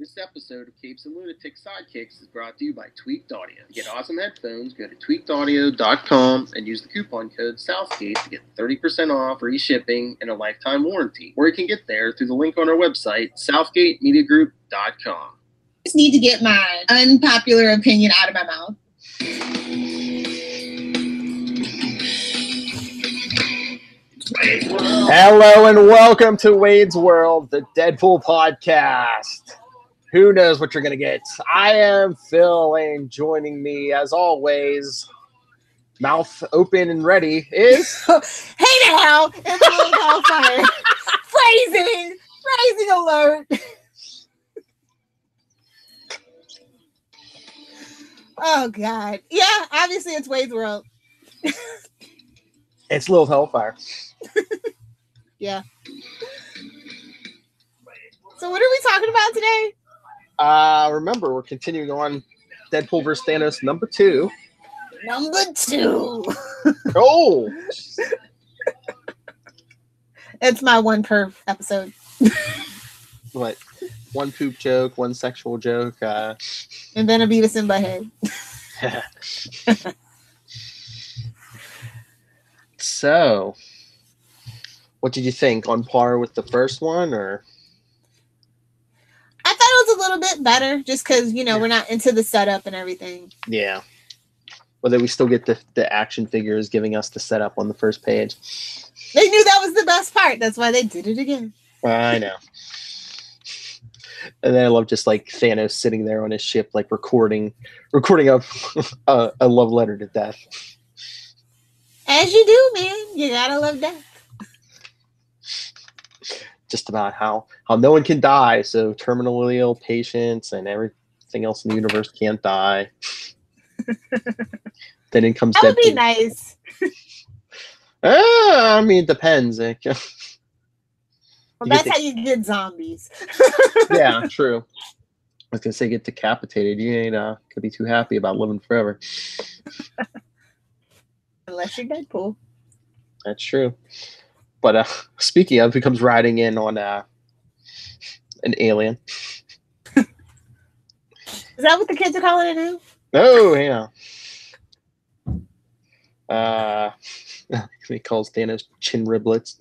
This episode of Capes and Lunatics Sidekicks is brought to you by Tweaked Audio. To get awesome headphones, go to tweakedaudio.com and use the coupon code Southgate to get 30% off, free shipping, and a lifetime warranty. Or you can get there through the link on our website, southgatemediagroup.com. Just need to get my unpopular opinion out of my mouth. Hello and welcome to Wade's World, the Deadpool podcast. Who knows what you're going to get? I am Phil, and joining me, as always, mouth open and ready, is... Hey now! It's Lilith Hellfire. Phrasing alert! Oh, God. Yeah, obviously it's Wade's World. It's Lilith Hellfire. Yeah. So what are we talking about today? Remember, we're continuing on Deadpool vs. Thanos number 2. Number 2. Oh! It's my one per episode. What? One poop joke, one sexual joke. And then a Beavis and Butthead. So, what did you think? On par with the first one, or? I thought it was a little bit better, just because, we're not into the setup and everything. Yeah. But then we still get the action figures giving us the setup on the first page. They knew that was the best part. That's why they did it again. I know. And then I love just like Thanos sitting there on his ship, like recording a love letter to death. As you do, man. You gotta love death. Just about how no one can die, so terminally ill patients and everything else in the universe can't die. Then in comes That would be Deadpool. nice. I mean, it depends. Well, that's how you get zombies. Yeah, true. I was gonna say get decapitated. You ain't could be too happy about living forever. Unless you're Deadpool. That's true. But speaking of, he comes riding in on an alien. Is that what the kids are calling it now? Oh yeah. He calls Thanos chin riblets.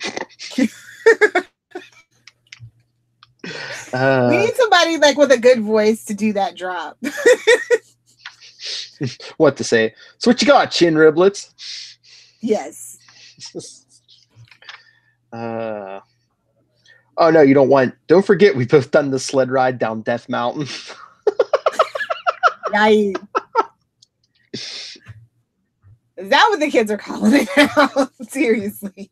We need somebody like with a good voice to do that drop. What to say? So what you got, chin riblets? Yes. Oh no, you don't want. Don't forget, we both done the sled ride down Death Mountain. Yikes. Is that what the kids are calling it now? Seriously.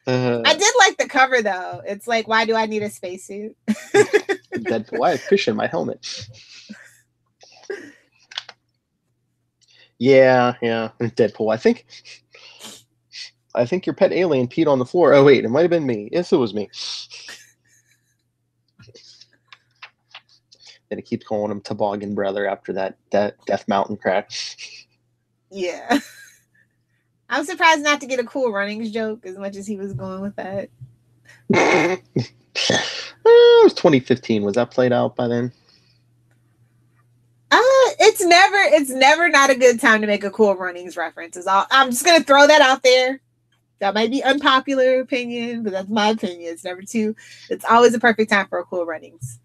I did like the cover though. It's like, why do I need a spacesuit? Deadpool, I have fish in my helmet. Yeah. Deadpool, I think your pet alien peed on the floor. Oh wait, it might have been me. Yes, it was me. And it keeps calling him Toboggan Brother after that Death Mountain crash. Yeah. I'm surprised not to get a Cool Runnings joke as much as he was going with that. It was 2015. Was that played out by then? It's never not a good time to make a Cool Runnings reference. I'm just gonna throw that out there. That might be unpopular opinion, but that's my opinion. It's always a perfect time for a Cool Runnings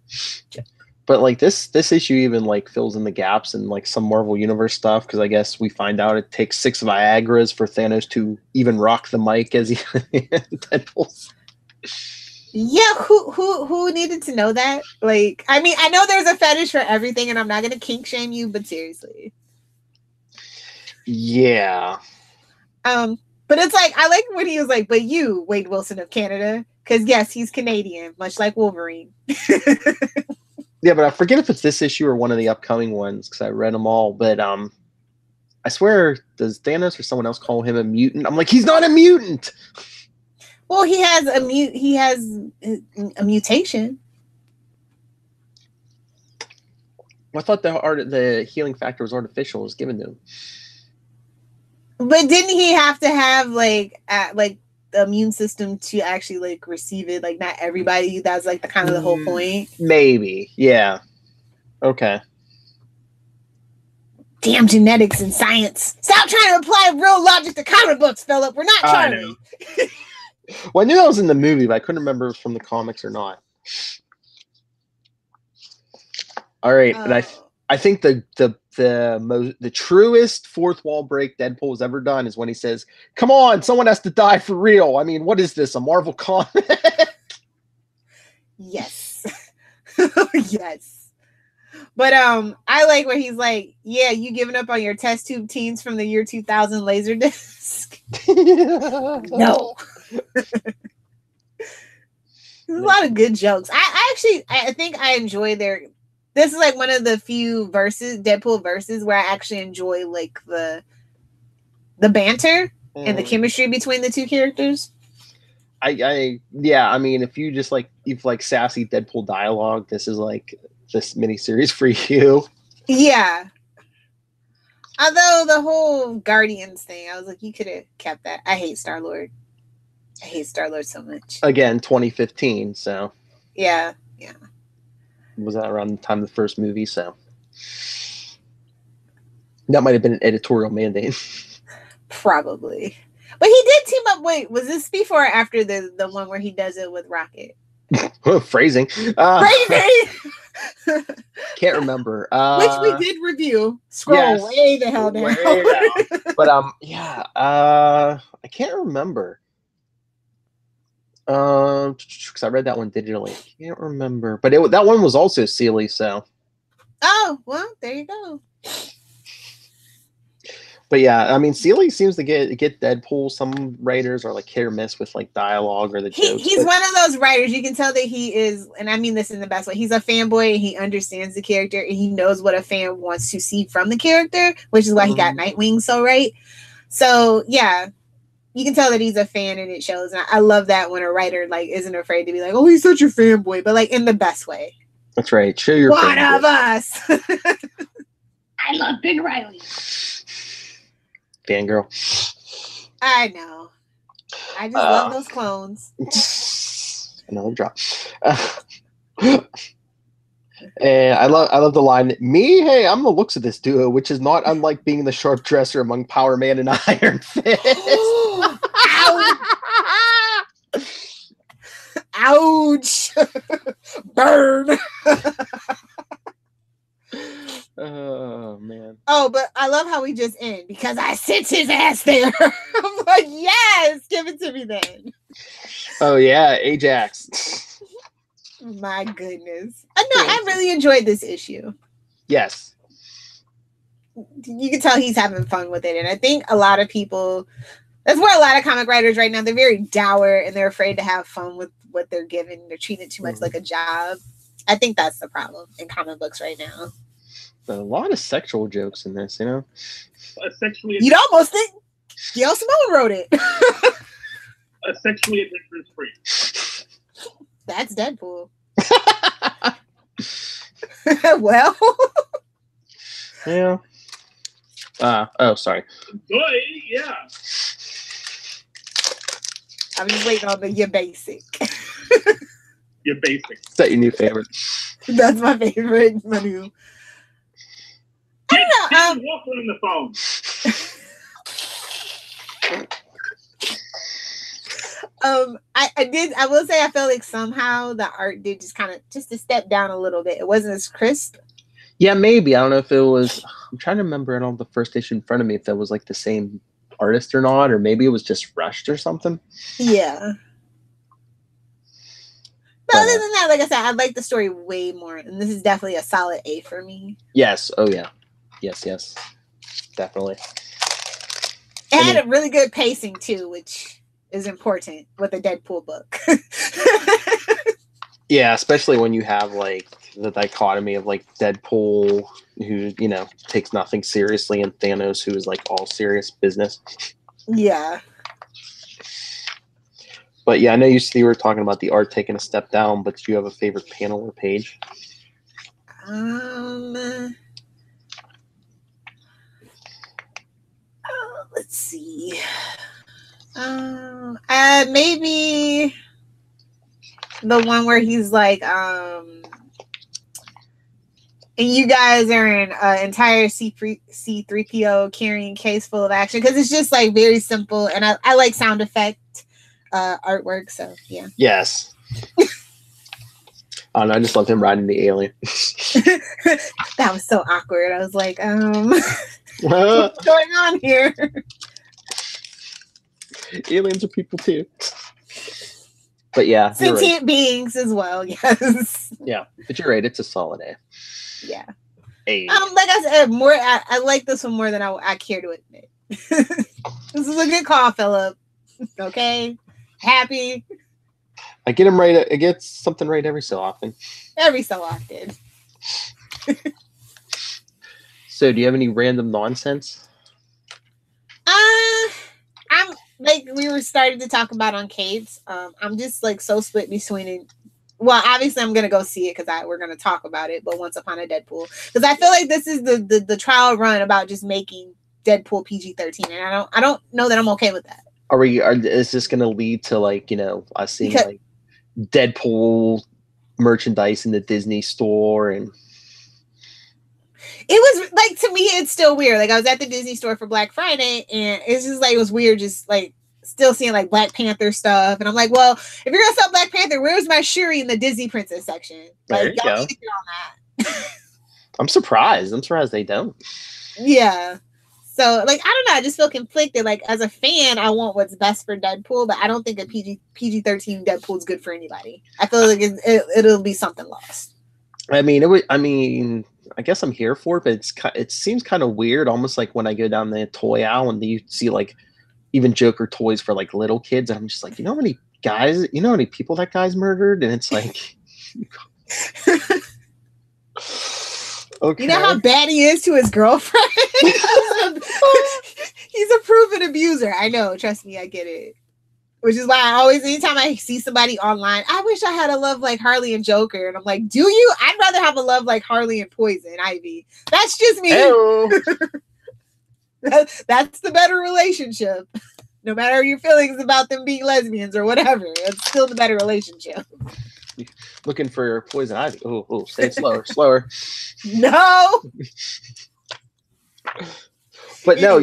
joke. But like this issue even like fills in the gaps in like some Marvel Universe stuff, because I guess we find out it takes 6 Viagras for Thanos to even rock the mic as he Deadpool. Yeah, who needed to know that? Like, I mean, I know there's a fetish for everything, and I'm not gonna kink shame you, but seriously. Yeah. But it's like I like when he was like, "But you, Wade Wilson of Canada," because yes, he's Canadian, much like Wolverine. Yeah, but I forget if it's this issue or one of the upcoming ones because I read them all. But I swear, does Thanos or someone else call him a mutant? I'm like, he's not a mutant. Well, he has a mutation. I thought the healing factor was artificial. It was given to him. But didn't he have to have like the immune system to actually like receive it. Like not everybody. That's like the kind of the whole point. Maybe. Yeah. Okay. Damn genetics and science. Stop trying to apply real logic to comic books, Philip. We're not Charlie. Well, I knew that was in the movie, but I couldn't remember if it was from the comics or not. All right, and I think the truest fourth wall break Deadpool has ever done is when he says, "Come on, someone has to die for real." I mean, what is this? A Marvel comic? Yes. Yes. But I like where he's like, "Yeah, you giving up on your test tube teens from the year 2000 Laserdisc?" No. There's a lot of good jokes. I think I enjoy their. This is like one of the few Deadpool verses where I actually enjoy like the banter and the chemistry between the two characters. I mean, if you just like sassy Deadpool dialogue, this is like this miniseries for you. Yeah. Although the whole Guardians thing, I was like, you could have kept that. I hate Star-Lord. I hate Star-Lord so much. Again, 2015, so. Yeah. Was that around the time of the first movie? So that might have been an editorial mandate. Probably. But he did team up. Wait, was this before or after the one where he does it with Rocket? Phrasing. Phrasing! Can't remember. Which we did review. Scroll way the hell down. But I can't remember. Because I read that one digitally. I can't remember, but that one was also Sealy. So. Oh well, there you go. But yeah, I mean, Sealy seems to get Deadpool. Some writers are like hit or miss with like dialogue or the jokes. He's one of those writers. You can tell that he is, and I mean this in the best way. He's a fanboy. And he understands the character, and he knows what a fan wants to see from the character, which is why he got Nightwing so right. So yeah. You can tell that he's a fan and it shows. And I love that when a writer like isn't afraid to be like, "Oh, he's such a fanboy," but like in the best way. That's right. Show your one fanboy. Of us. I love Big Riley. Fangirl. I know. I just love those clones. Another drop. And I love the line, "Me? Hey, I'm the looks of this duo," which is not unlike being the sharp dresser among Power Man and Iron Fist. Ouch! Burn! Oh man. Oh, but I love how we just end because I sent his ass there. I'm like, yes, give it to me then. Oh yeah, Ajax. My goodness. I really enjoyed this issue. Yes. You can tell he's having fun with it. And I think a lot of people, that's where a lot of comic writers right now, they're very dour and they're afraid to have fun with what they're given. They're treating it too much like a job. I think that's the problem in comic books right now. A lot of sexual jokes in this, you know? You'd almost think Gail Simone wrote it. A sexually adventurous freak. That's Deadpool. Well. Yeah. Sorry. Good, yeah. I'm just waiting on the "you're basic." You're basic. Is that your new favorite? That's my favorite. My new. I don't know. Walker on the phone. I will say I felt like somehow the art did just a step down a little bit. It wasn't as crisp. Yeah, maybe. I don't know if it was. I'm trying to remember. I don't have the first issue in front of me if that was like the same artist or not, or maybe it was just rushed or something. Yeah. But other than that, like I said, I like the story way more, and this is definitely a solid A for me. Yes. Oh yeah. Yes. Definitely. It had a really good pacing too, which is important with a Deadpool book. Yeah, especially when you have like the dichotomy of like Deadpool, who, you know, takes nothing seriously, and Thanos, who is like all serious business. Yeah. But yeah, I know you were talking about the art taking a step down, but do you have a favorite panel or page? Let's see. Maybe the one where he's like, and you guys are an entire C3PO carrying case full of action, because it's just like very simple, and I like sound effect artwork, so yeah. Yes. I just loved him riding the alien. That was so awkward. I was like, what's going on here? Aliens are people too. But yeah, sentient right. beings as well. Yes. Yeah, but you're right. It's a solid A. Yeah. A. Like I said, more. I like this one more than I care to admit. This is a good call, Philip. Okay, happy. I get him right. I get something right every so often. Every so often. So, do you have any random nonsense? I'm like we were starting to talk about on Capes. I'm just like so split between. Well, obviously, I'm gonna go see it because we're gonna talk about it. But Once Upon a Deadpool, because I feel like this is the trial run about just making Deadpool PG-13, and I don't know that I'm okay with that. Is this gonna lead to like us seeing like Deadpool merchandise in the Disney store? And it was like, to me, it's still weird. Like I was at the Disney store for Black Friday, and it's just like it was weird, just like still seeing like Black Panther stuff, and I'm like, well, if you're gonna sell Black Panther, where's my Shuri in the Disney princess section? Like, y'all need to get on that. I'm surprised they don't. Yeah. So, like, I don't know. I just feel conflicted. Like, as a fan, I want what's best for Deadpool, but I don't think a PG-13 Deadpool is good for anybody. I feel like it'll be something lost. I mean, I guess I'm here for it, but it seems kind of weird, almost like when I go down the toy aisle and you see like even Joker toys for like little kids, and I'm just like, how many people that guy's murdered, and it's like. Okay. You know how bad he is to his girlfriend? He's a proven abuser. I know. Trust me, I get it. Which is why I always, anytime I see somebody online, I wish I had a love like Harley and Joker. And I'm like, do you? I'd rather have a love like Harley and Poison Ivy. That's just me. That's the better relationship. No matter your feelings about them being lesbians or whatever, it's still the better relationship. Looking for Poison Ivy. Oh, say it slower. No. But no,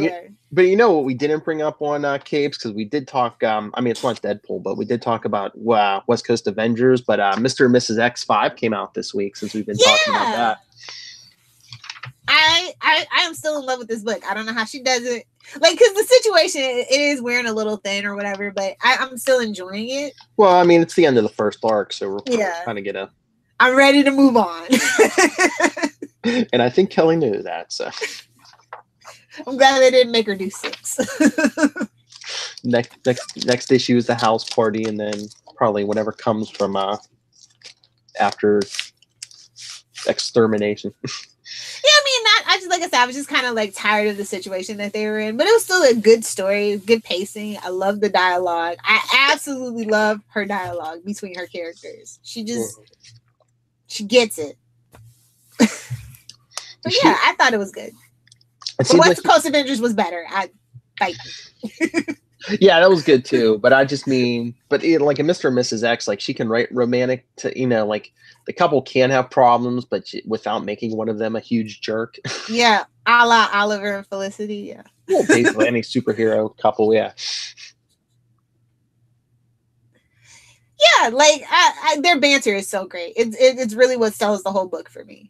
but you know what we didn't bring up on Capes, because we did talk. It's not Deadpool, but we did talk about West Coast Avengers. But Mr. and Mrs. X5 came out this week, since we've been talking about that. I am still in love with this book. I don't know how she does it. Like, because the situation, it is wearing a little thin or whatever, but I'm still enjoying it. Well, it's the end of the first arc, so we're trying to I'm ready to move on. And I think Kelly knew that, so. I'm glad they didn't make her do 6. Next issue is the house party, and then probably whatever comes from after extermination. I just, like I said, I was just kind of like tired of the situation that they were in, but it was still a good story, good pacing. I love the dialogue. I absolutely love her dialogue between her characters. She gets it. But yeah, I thought it was good. But West Coast Avengers was better. Yeah, that was good too. But I just mean, like in Mr. and Mrs. X, like she can write romantic to, like the couple can have problems, but without making one of them a huge jerk. Yeah, a la Oliver and Felicity. Yeah. Well, basically any superhero couple. Yeah. Yeah, like their banter is so great. It's really what sells the whole book for me.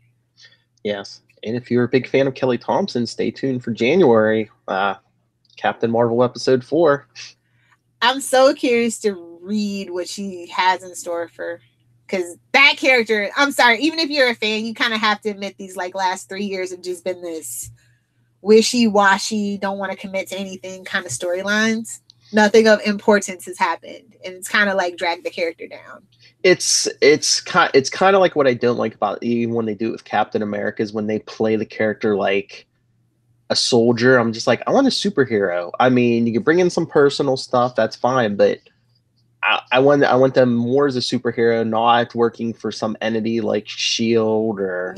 Yes, and if you're a big fan of Kelly Thompson, stay tuned for January. Captain Marvel episode 4. I'm so curious to read what she has in store because that character, I'm sorry, even if you're a fan, you kind of have to admit these like last 3 years have just been this wishy-washy, don't want to commit to anything kind of storylines. Nothing of importance has happened, and it's kind of like dragged the character down. It's kind of like what I don't like about even when they do it with Captain America is when they play the character like a soldier. I'm just like, I want a superhero. You can bring in some personal stuff, that's fine, but I want them more as a superhero, not working for some entity like S.H.I.E.L.D. or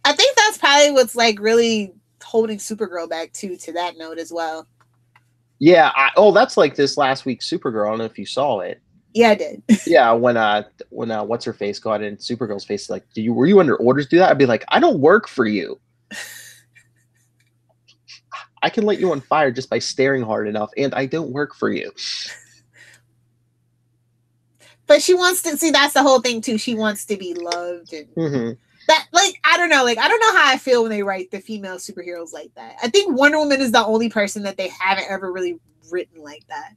I think that's probably what's like really holding Supergirl back too, to that note as well. Yeah. That's like this last week's Supergirl. I don't know if you saw it. Yeah, I did. Yeah, when what's her face got in Supergirl's face, like, were you under orders to do that? I'd be like, I don't work for you. I can light you on fire just by staring hard enough, and I don't work for you. But she wants to see. That's the whole thing too. She wants to be loved, and that, like, I don't know. Like, I don't know how I feel when they write the female superheroes like that. I think Wonder Woman is the only person that they haven't ever really written like that.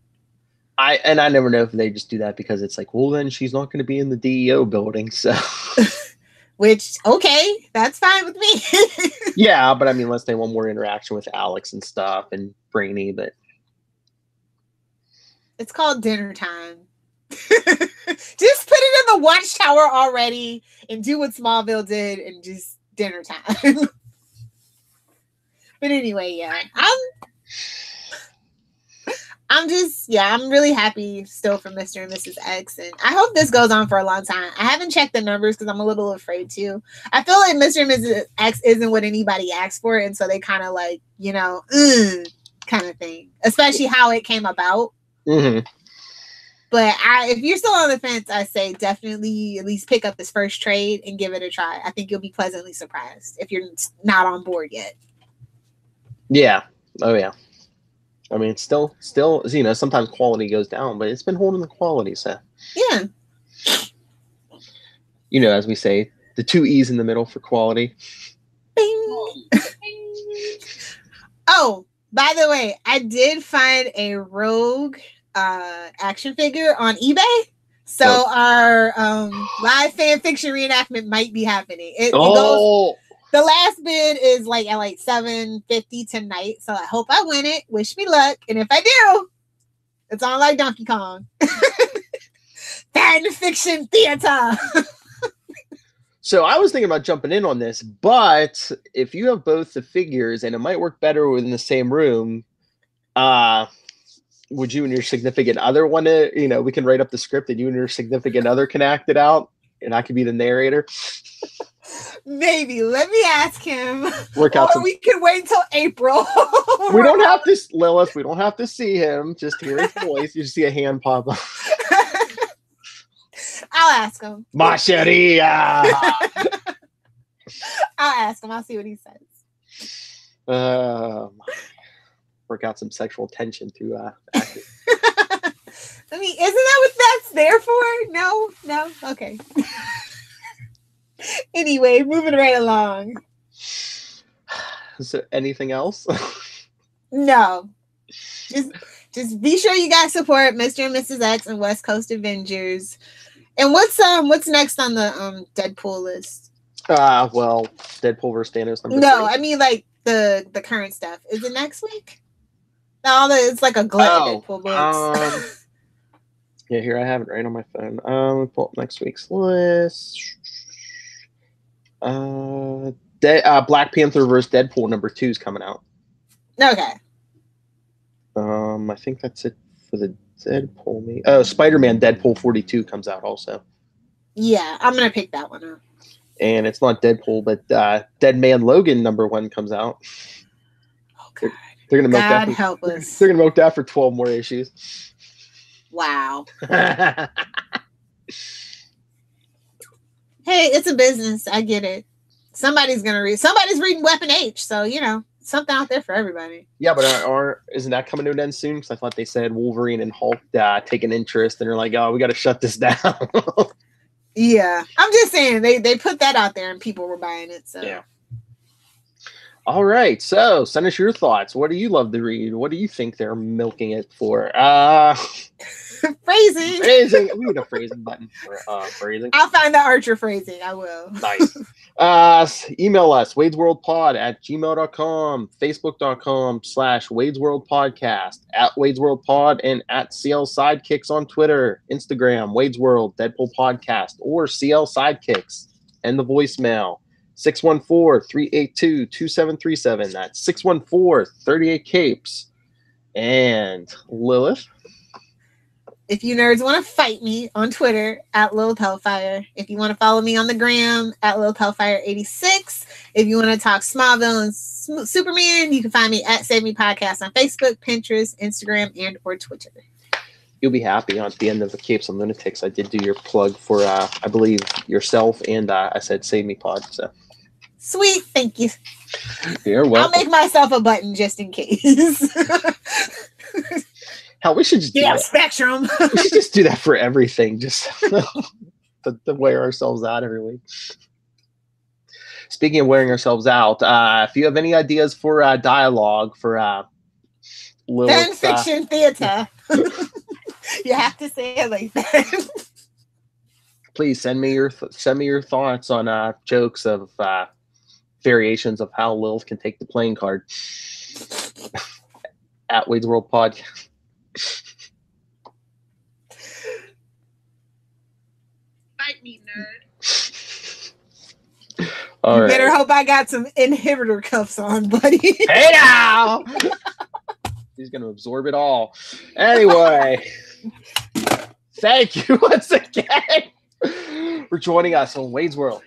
I never know if they just do that because it's like, well, then she's not going to be in the DEO building, so. Which, okay, that's fine with me. Yeah, but I mean, unless they want more interaction with Alex and stuff and Brainy, but. It's called dinner time. Just put it in the Watchtower already and do what Smallville did and just dinner time. But anyway, yeah. I'm really happy still for Mr. and Mrs. X, and I hope this goes on for a long time. I haven't checked the numbers because I'm a little afraid to. I feel like Mr. and Mrs. X isn't what anybody asked for, and so they kind of like, kind of thing, especially how it came about. Mm-hmm. But if you're still on the fence, I say definitely at least pick up this first trade and give it a try. I think you'll be pleasantly surprised if you're not on board yet. Yeah. Oh, yeah. I mean, it's still, sometimes quality goes down, but it's been holding the quality, so. Yeah. As we say, the 2 E's in the middle for quality. Bing. Oh, by the way, I did find a Rogue action figure on eBay. So our live fan fiction reenactment might be happening. It goes. The last bid is like at like $7.50 tonight, so I hope I win it. Wish me luck, and if I do, it's on like Donkey Kong. Fan fiction theater. So I was thinking about jumping in on this, but if you have both the figures, and it might work better within the same room, would you and your significant other want to? We can write up the script, and you and your significant other can act it out, and I can be the narrator. Maybe. Let me ask him. Work out we can wait until April. We don't have to, Lilith. We don't have to see him. Just hear his voice. You just see a hand pop up. I'll ask him. Macheria. I'll ask him. I'll see what he says. Work out some sexual tension through acting. I mean, isn't that what that's there for? No. Okay. Anyway, moving right along. Is there anything else? No. Just be sure you guys support Mr. and Mrs. X and West Coast Avengers. And what's next on the Deadpool list? Well, Deadpool vs. Thanos number 3. I mean like the current stuff. Is it next week? No, it's like a glut of Deadpool books. Yeah, here I have it right on my phone. Let me pull up next week's list. Black Panther vs. Deadpool number 2 is coming out. Okay. I think that's it for the Deadpool. Spider-Man Deadpool 42 comes out also. Yeah, I'm gonna pick that one up. And it's not Deadpool, but Dead Man Logan number 1 comes out. Oh God. They're gonna milk God that. help us. They're gonna milk that for 12 more issues. Wow. Hey, it's a business. I get it. Somebody's gonna read. Somebody's reading Weapon H, so something out there for everybody. Yeah, but isn't that coming to an end soon? Because I thought they said Wolverine and Hulk take an interest, and they're like, "Oh, we got to shut this down." Yeah, I'm just saying they put that out there, and people were buying it. So yeah. All right, so send us your thoughts. What do you love to read? What do you think they're milking it for? Phrasing. We need a phrasing button for phrasing. I'll find the Archer phrasing. I will. Nice. Email us, wadesworldpod@gmail.com, facebook.com/wadesworldpodcast, @wadesworldpod, and @CL Sidekicks on Twitter, Instagram, Wade's World, Deadpool Podcast, or CL Sidekicks, and the voicemail, 614-382-2737. That's 614-38-CAPES. And Lilith? If you nerds want to fight me on Twitter at Lilith Hellfire. If you want to follow me on the gram at Lilith Hellfire 86. If you want to talk Smallville and Superman, you can find me at Save Me Podcast on Facebook, Pinterest, Instagram, and or Twitter. You'll be happy at the end of the Capes and Lunatics. I did do your plug for, I believe, yourself, and I said Save Me Pod. So sweet, thank you. You're welcome. I'll make myself a button just in case. Hell, we should just do that. Spectrum. We should just do that for everything, just to wear ourselves out every week. Speaking of wearing ourselves out, if you have any ideas for dialogue for fan fiction theater, you have to say it like that. Please send me your thoughts on jokes of variations of how Lilith can take the playing card at Wade's World Podcast. Fight me, nerd. All you right. better hope I got some inhibitor cuffs on, buddy. Hey now! He's going to absorb it all. Anyway, thank you once again for joining us on Wade's World.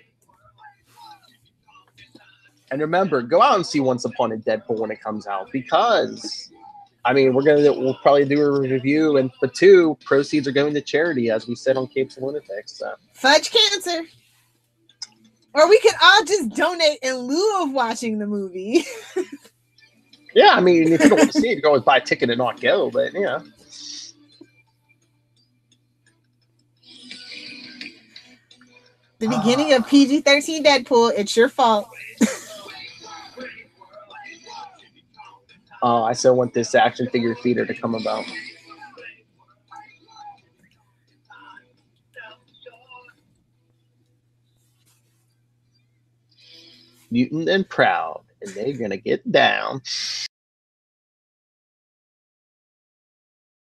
And remember, go out and see Once Upon a Deadpool when it comes out, because we'll probably do a review, and for 2 proceeds are going to charity, as we said on Capes and Lunatics. So. Fudge cancer. Or we could all just donate in lieu of watching the movie. Yeah, if you don't want to see it, you can always buy a ticket and not go, but yeah. The beginning of PG-13 Deadpool, it's your fault. I still want this action figure theater to come about. Mutant and proud, and they're gonna get down.